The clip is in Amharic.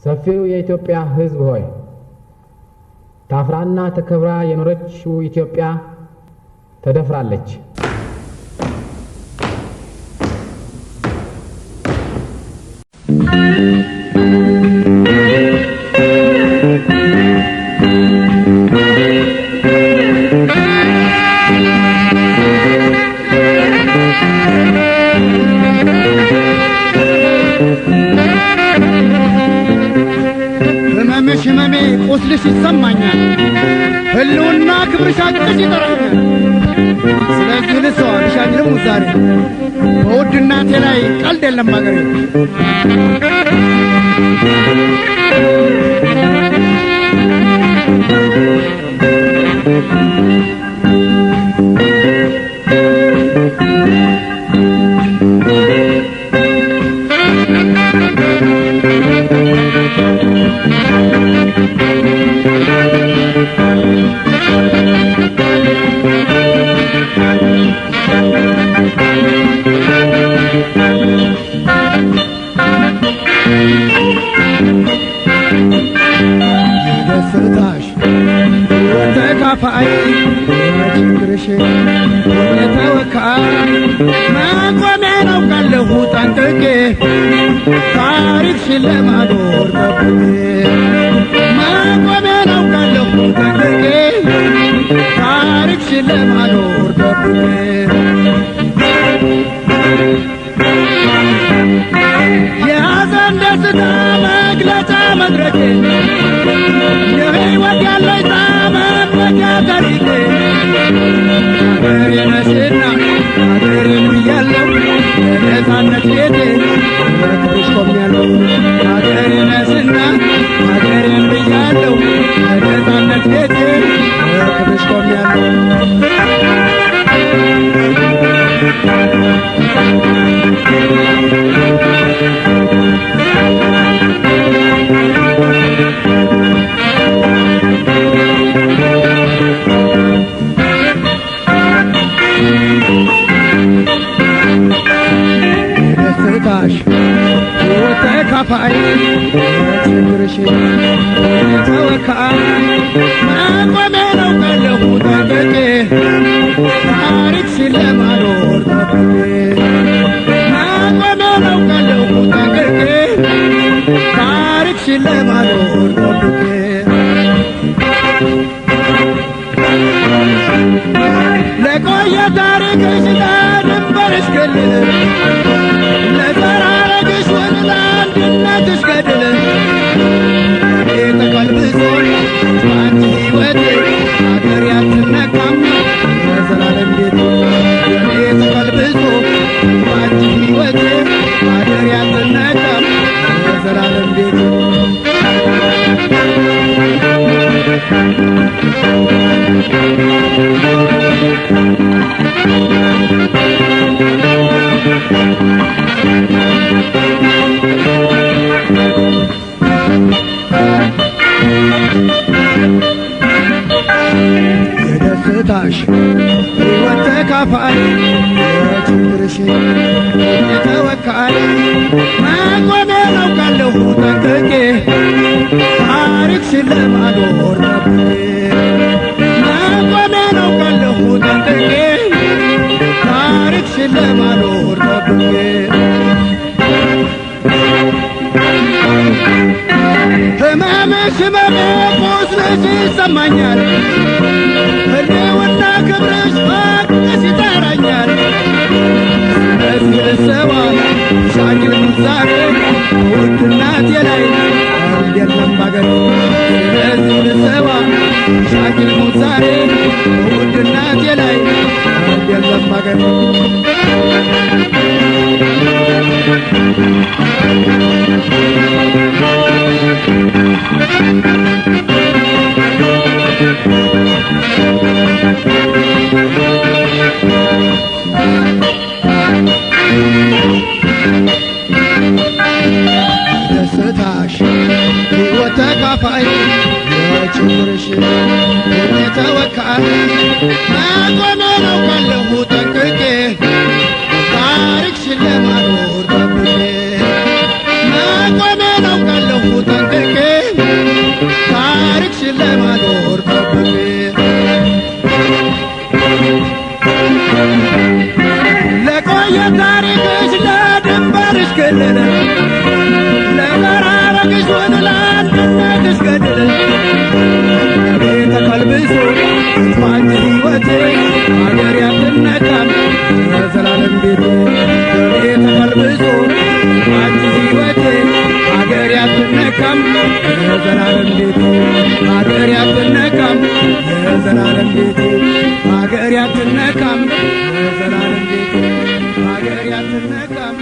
ሰፊው የኢትዮጵያ ሕዝብ ሆይ ታፍራና ተከብራ የኖረችው ኢትዮጵያ ተደፍራለች። ህመሜ ቁስልሽ ይሰማኛል፣ ህልውና ክብርሽ አቅሽ ይጠራኛል። ስለዚህ ልሰዋ ብሻኝልም ዛሬ በውድ እናቴ ላይ ቀልድ የለም አገሬ። የደስታሽ ተካፋይ ችግርሽ የተወካይ መቆሚያ ናውቃለሁ ጠንቅቄ ታሪክሽን ለማኖር ጠብቄ መቆሚያ ናውቃለሁ ጠንቅቄ ታሪክሽን ለማኖር ጠብቄ የሐዘን ደስታ መግለጫ መድረኬ የሕይወት ያለኝታ መመኪያ ታሪኬ አገሬ ነሽና አገሬ ብያለሁ የነፃነት ቤቴ በክብርሽ ቆሜያለሁ። አገሬ ነሽና አገሬ ብያለሁ የነፃነት ቤቴ በክብርሽ ቆሜያለሁ። የደስታሽ ተካፋይ ችግርሽ የተወካይ መቆሚያ ናውቃለሁ ጠንቅቄ ታሪክሽን ለማኖር ጠብቄ መቆሚያ ናውቃለሁ ጠንቅቄ ታሪክሽን ለማኖር ጠብቄ ለቆየ ታሪክሽ ለድንበርሽ ክልል ለዘራረግሽ ወን ለአንድነትሽ ገድል ተቀልብሶ ባንቺ ሕይወቴ አገሬ አትነካም የዘላለም ቤቴ ተቀልብሶ ባንቺ ሕይወቴ አገሬ አትነካም የዘላለም ቤቴ የደስታሽ ሕይወት ተካፋይ የችግርሽ የተወካይ መቆሚያ ናውቃለሁ ጠንቅቄ ታሪክሽን ለማኖር ጠብቄ መቆሚያ ናውቃለሁ ጠንቅቄ ታሪክሽን ለማኖር ጠብቄ ህመምሽ ህመሜ ቁስልሽ ይሰማኛል፣ ህልውና ክብርሽ አቅሽ ይጠራኛል። ስለዚህ ልሰዋ ሻኝልም ዛሬ ውድ እናቴ ላይ ቀልድ የለም ባገሬ። ስለዚህ ልሰዋ ሻኝልም ዛሬ ውድ እናቴ ላይ ቀልድ የለም ባገሬ። ደስታሽ ሕይወት ተካፋይ የችግርሽ የተወካይ መቆሚያ ናውቃለሁ ጠንቅቄ ታሪክሽን ለማኖር ጠብቄ መቆሚያ ናውቃለሁ ጠንቅቄ ገደለ ለመራረቅሽ ሆነ ለአንድነትሽ ገደለ ቤተ ቀልብሶ ባንቺ ሕይወቴ አገር ያትነካም ለዘላለም ቤቴ ቤተ ቀልብሶ ባንቺ ሕይወቴ አገር ያትነካም ለዘላለም ቤቴ አገር ያትነካም ለዘላለም ቤቴ አገር ያትነካም ለዘላለም ቤቴ አገር ያትነካም